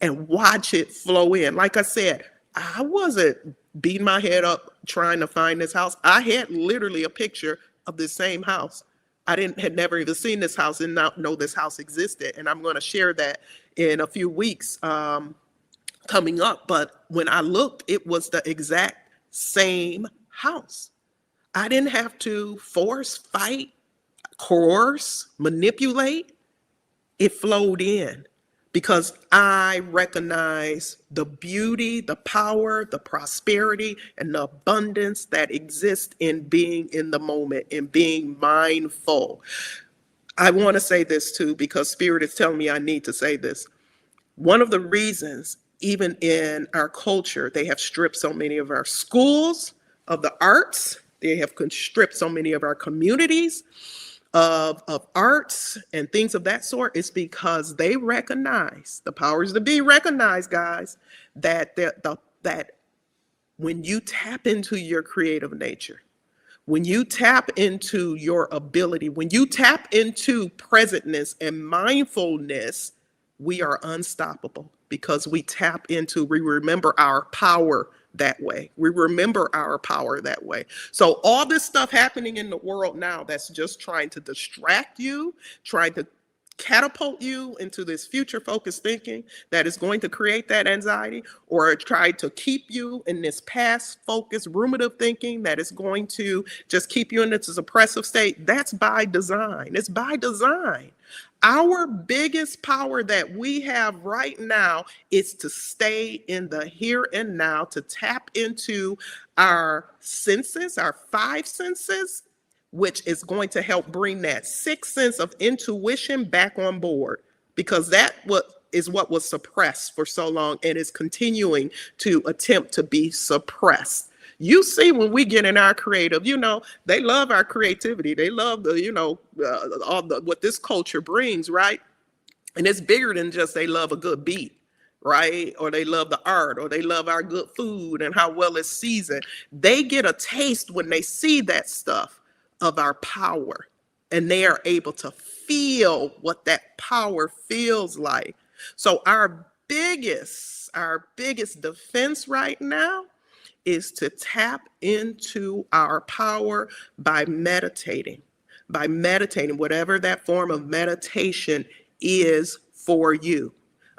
And watch it flow in. Like I said, I wasn't beating my head up trying to find this house. I had literally a picture of this same house. Had never even seen this house and not know this house existed. And I'm going to share that in a few weeks coming up. But when I looked, it was the exact same house. I didn't have to force, fight, coerce, manipulate. It flowed in, because I recognize the beauty, the power, the prosperity, and the abundance that exists in being in the moment and being mindful. I want to say this too, because Spirit is telling me I need to say this. One of the reasons, even in our culture, they have stripped so many of our schools of the arts. They have stripped so many of our communities of arts and things of that sort, is because they recognize, the powers that be recognize, guys, that when you tap into your creative nature, when you tap into your ability, when you tap into presentness and mindfulness, we are unstoppable, because we remember our power that way. We remember our power that way. So all this stuff happening in the world now that's just trying to distract you, trying to catapult you into this future focused thinking that is going to create that anxiety, or try to keep you in this past focused ruminative thinking that is going to just keep you in this oppressive state, that's by design. It's by design. Our biggest power that we have right now is to stay in the here and now, to tap into our senses, our five senses, which is going to help bring that sixth sense of intuition back on board, because that what was suppressed for so long and is continuing to attempt to be suppressed. You see, when we get in our creative, they love our creativity. They love all what this culture brings, right? And it's bigger than just they love a good beat, right? Or they love the art, or they love our good food and how well it's seasoned. They get a taste when they see that stuff of our power, and they are able to feel what that power feels like. So our biggest defense right now is to tap into our power by meditating, whatever that form of meditation is for you.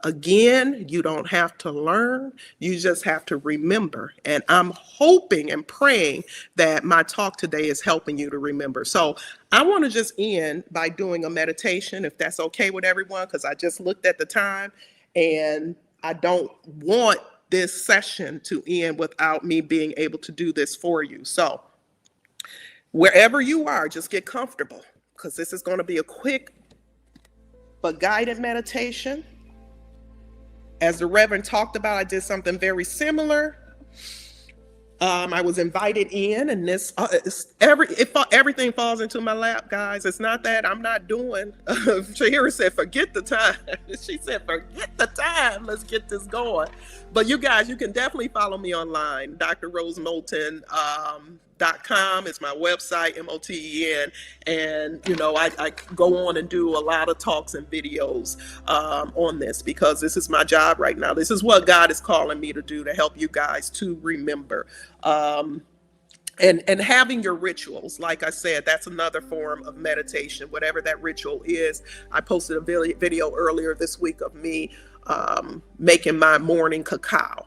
Again, you don't have to learn, you just have to remember. And I'm hoping and praying that my talk today is helping you to remember. So I want to just end by doing a meditation, if that's okay with everyone, because I just looked at the time and I don't want this session to end without me being able to do this for you. So wherever you are, just get comfortable, because this is going to be a quick but guided meditation. As the Reverend talked about, I did something very similar. I was invited in, and everything falls into my lap, guys. It's not that I'm not doing. Shaheerah said, "Forget the time." She said, "Forget the time. Let's get this going." But you guys, you can definitely follow me online. drrosemoten.com is my website, MOTEN, and I go on and do a lot of talks and videos on this, because this is my job right now. This is what God is calling me to do, to help you guys to remember. And having your rituals, like I said, that's another form of meditation, whatever that ritual is. I posted a video earlier this week of me making my morning cacao.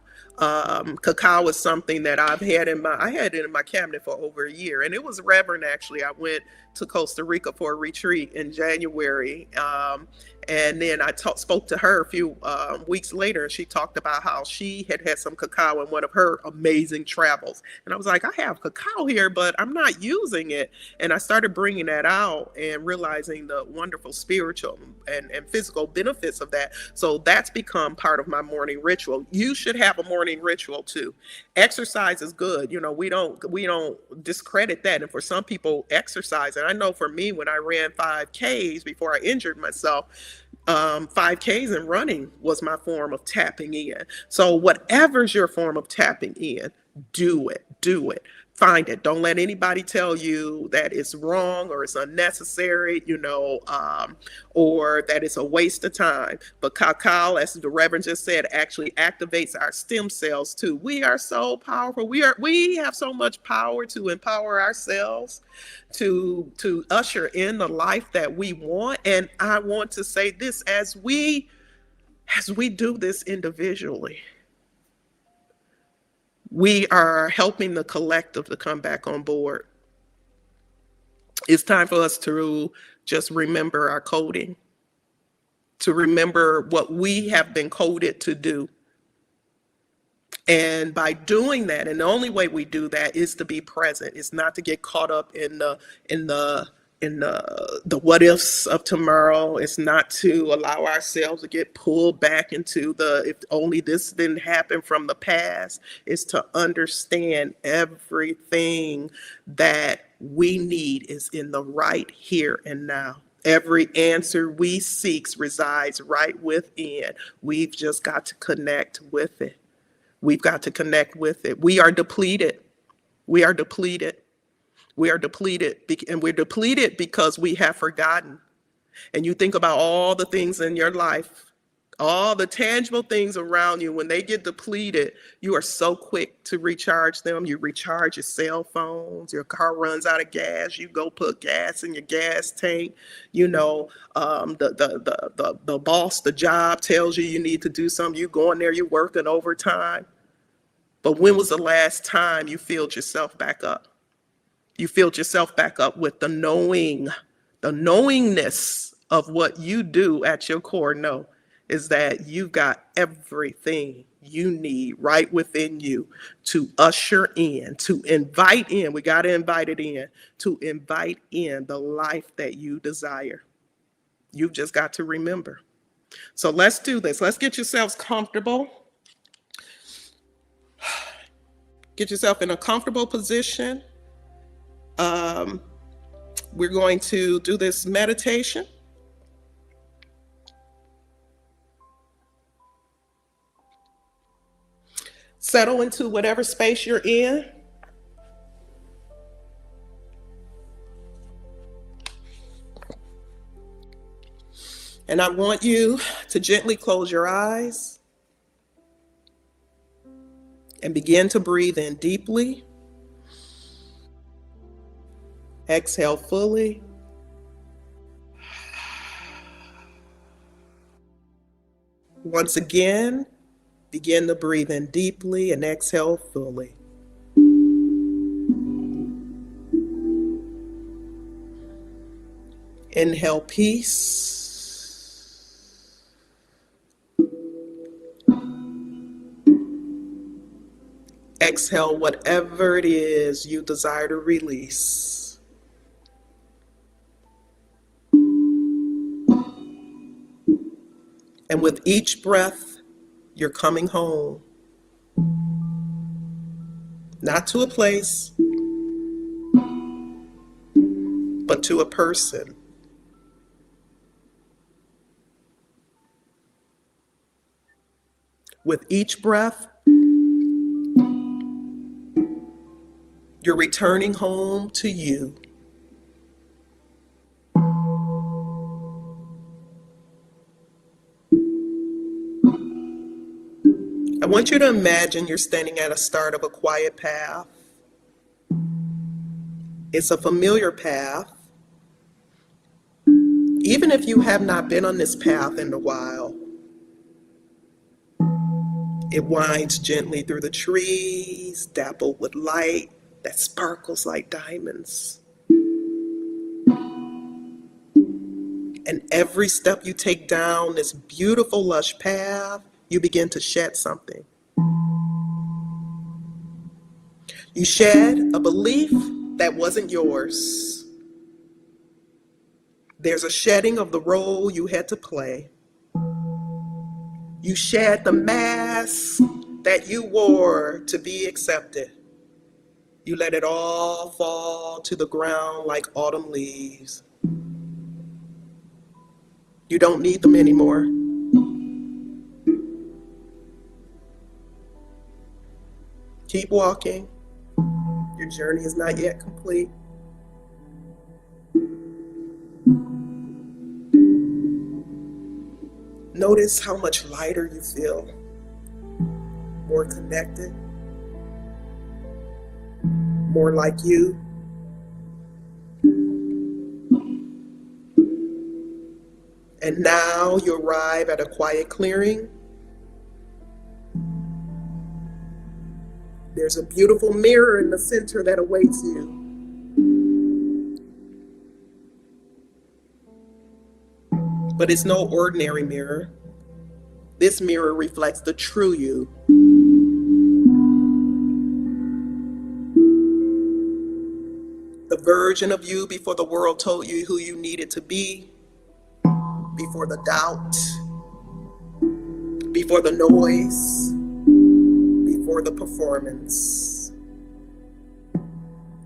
Cacao is something that I had it in my cabinet for over a year, and it was Reverend, actually. I went to Costa Rica for a retreat in January, and then I spoke to her a few weeks later, and she talked about how she had some cacao in one of her amazing travels. And I was like, I have cacao here, but I'm not using it. And I started bringing that out and realizing the wonderful spiritual and physical benefits of that. So that's become part of my morning ritual. You should have a morning ritual too. Exercise is good. We don't discredit that. And for some people, exercise, and I know for me, when I ran 5Ks before I injured myself, 5Ks and running was my form of tapping in. So whatever's your form of tapping in, do it. Find it. Don't let anybody tell you that it's wrong or it's unnecessary, or that it's a waste of time. But cacao, as the Reverend just said, actually activates our stem cells too. We are so powerful. We have so much power to empower ourselves, to usher in the life that we want. And I want to say this, as we do this individually, we are helping the collective to come back on board. It's time for us to just remember our coding, to remember what we have been coded to do. And by doing that, and the only way we do that is to be present. It's not to get caught up in the what ifs of tomorrow. It's not to allow ourselves to get pulled back into if only this didn't happen from the past. It's to understand everything that we need is in the right here and now. Every answer we seek resides right within. We've just got to connect with it. We are depleted. We are depleted, and we're depleted because we have forgotten. And you think about all the things in your life All the tangible things around you, when they get depleted, you are so quick to recharge them. You recharge your cell phones, your car runs out of gas, you go put gas in your gas tank. You know, the boss, the job tells you need to do something. You go in there, you're working overtime. But when was the last time you filled yourself back up? You filled yourself back up with the knowingness of what you do at your core. Know is that you've got everything you need right within you to usher in, to invite in. We got to invite it in, to invite in the life that you desire. You've just got to remember. So let's do this. Let's get yourselves comfortable. Get yourself in a comfortable position. We're going to do this meditation. Settle into whatever space you're in. And I want you to gently close your eyes and begin to breathe in deeply. Exhale fully. Once again, begin to breathe in deeply and exhale fully. Inhale peace. Exhale whatever it is you desire to release. And with each breath, you're coming home. Not to a place, but to a person. With each breath, you're returning home to you. I want you to imagine you're standing at a start of a quiet path. It's a familiar path. Even if you have not been on this path in a while, it winds gently through the trees, dappled with light that sparkles like diamonds. And every step you take down this beautiful, lush path, you begin to shed something. You shed a belief that wasn't yours. There's a shedding of the role you had to play. You shed the mask that you wore to be accepted. You let it all fall to the ground like autumn leaves. You don't need them anymore. Keep walking. Your journey is not yet complete. Notice how much lighter you feel, more connected, more like you. And now you arrive at a quiet clearing. There's a beautiful mirror in the center that awaits you. But it's no ordinary mirror. This mirror reflects the true you. The version of you before the world told you who you needed to be, before the doubt, before the noise, before the performance.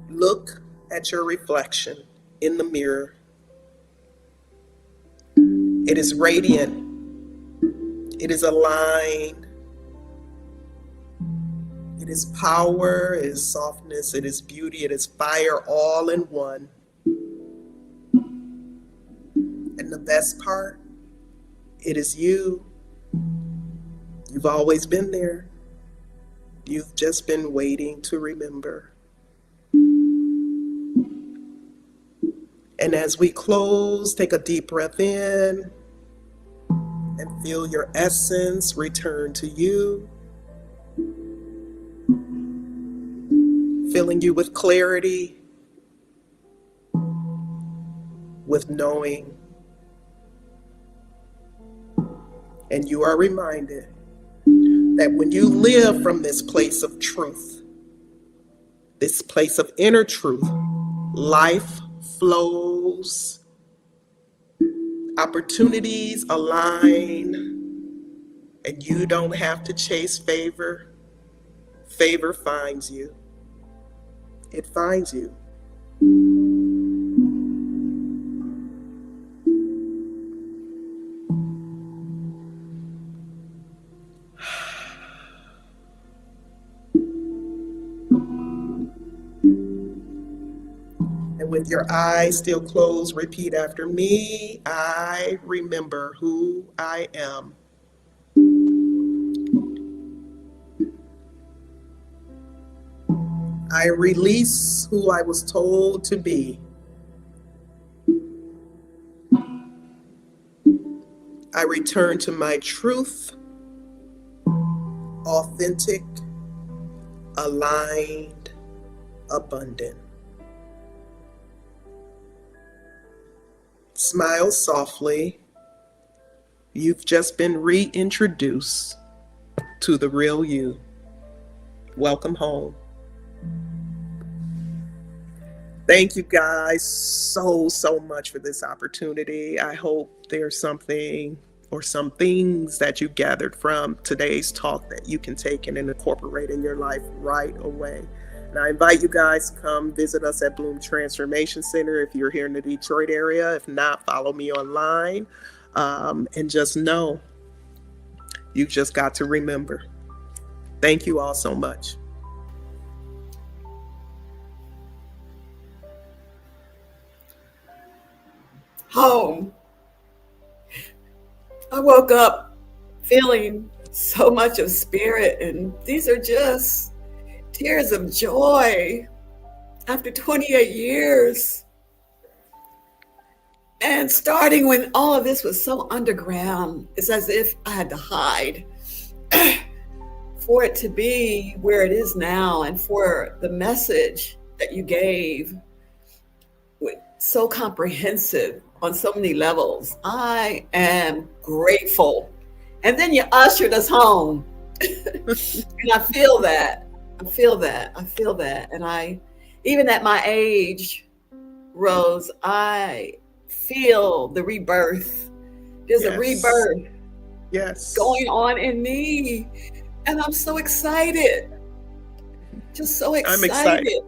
Look at your reflection in the mirror. It is radiant. It is aligned. It is power, it is softness, it is beauty, it is fire, all in one. And the best part, it is you You've always been there. You've just been waiting to remember. And as we close, take a deep breath in and feel your essence return to you, filling you with clarity, with knowing. And you are reminded that when you live from this place of truth, this place of inner truth, life flows, opportunities align, and you don't have to chase favor. Favor finds you. It finds you. And with your eyes still closed, repeat after me. I remember who I am. I release who I was told to be. I return to my truth, authentic, aligned, abundant. Smile softly. You've just been reintroduced to the real you. Welcome home. Thank you guys so much for this opportunity. I hope there's something or some things that you gathered from today's talk that you can take and incorporate in your life right away. And I invite you guys to come visit us at Bloom Transformation Center if you're here in the Detroit area. If not, follow me online. And just know, you just got to remember. Thank you all so much. Home. I woke up feeling so much of spirit, and these are just tears of joy after 28 years. And starting when all of this was so underground, it's as if I had to hide for it to be where it is now, and for the message that you gave, so comprehensive on so many levels. I am grateful. And then you ushered us home. And I feel that. And even at my age, Rose, I feel the rebirth. There's a rebirth going on in me. And I'm so excited. Just so excited. I'm excited.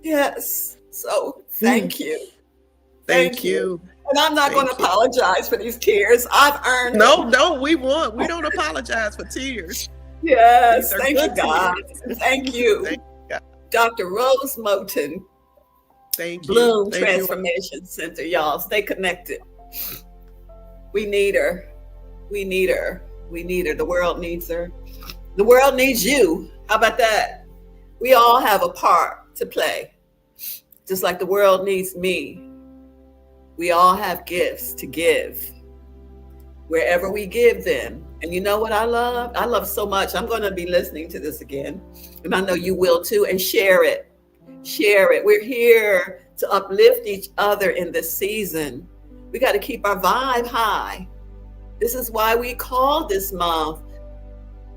Yes. So thank you. Thank you. And I'm not going to apologize for these tears. I've earned No, we won't. We don't apologize for tears. Yes. Thank you, God. Thank you. Thank you, Dr. Rose Moten. Thank you. Bloom Transformation Center. Y'all, stay connected. We need her. We need her. We need her. The world needs her. The world needs you. How about that? We all have a part to play. Just like the world needs me. We all have gifts to give. Wherever we give them. And you know what I love? I love so much. I'm going to be listening to this again. And I know you will too. And share it. Share it. We're here to uplift each other in this season. We got to keep our vibe high. This is why we call this month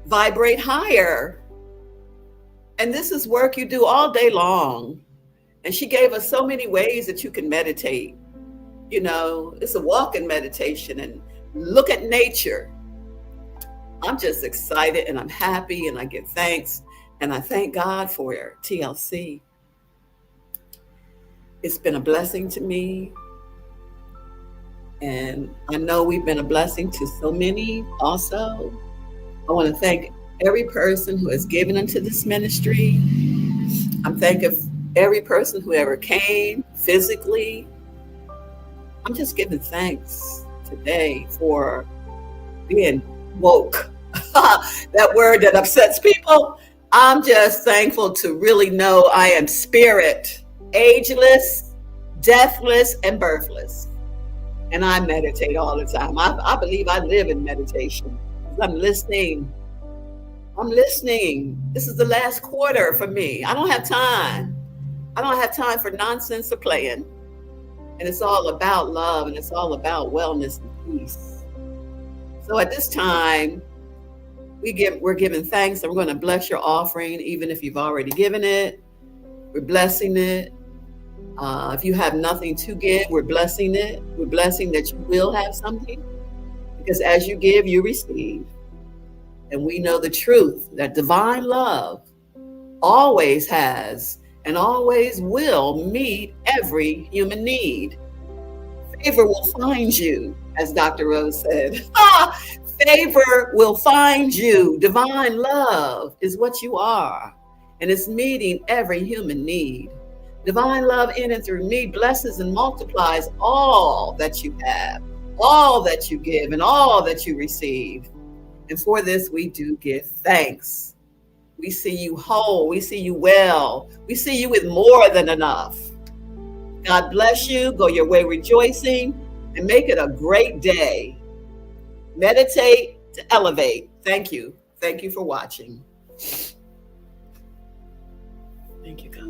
Vibrate Higher. And this is work you do all day long. And she gave us so many ways that you can meditate. You know, it's a walk in meditation and look at nature. I'm just excited and I'm happy and I give thanks. And I thank God for TLC. It's been a blessing to me. And I know we've been a blessing to so many also. I want to thank every person who has given into this ministry. I'm thanking every person who ever came physically. I'm just giving thanks today for being woke. that word that upsets people. I'm just thankful to really know I am spirit, ageless, deathless, and birthless. And I meditate all the time. I believe I live in meditation. I'm listening. I'm listening. This is the last quarter for me. I don't have time. I don't have time for nonsense or playing. And it's all about love, and it's all about wellness and peace. So at this time, we're giving thanks, and we're going to bless your offering, even if you've already given it. We're blessing it. If you have nothing to give, we're blessing it. We're blessing that you will have something, because as you give, you receive. And we know the truth that divine love always has and always will meet every human need. Favor will find you, as Dr. Rose said. Favor will find you. Divine love is what you are, and it's meeting every human need. Divine love in and through me blesses and multiplies all that you have, all that you give, and all that you receive. And for this, we do give thanks. We see you whole. We see you well. We see you with more than enough. God bless you. Go your way rejoicing and make it a great day. Meditate to elevate. Thank you. Thank you for watching. Thank you, God.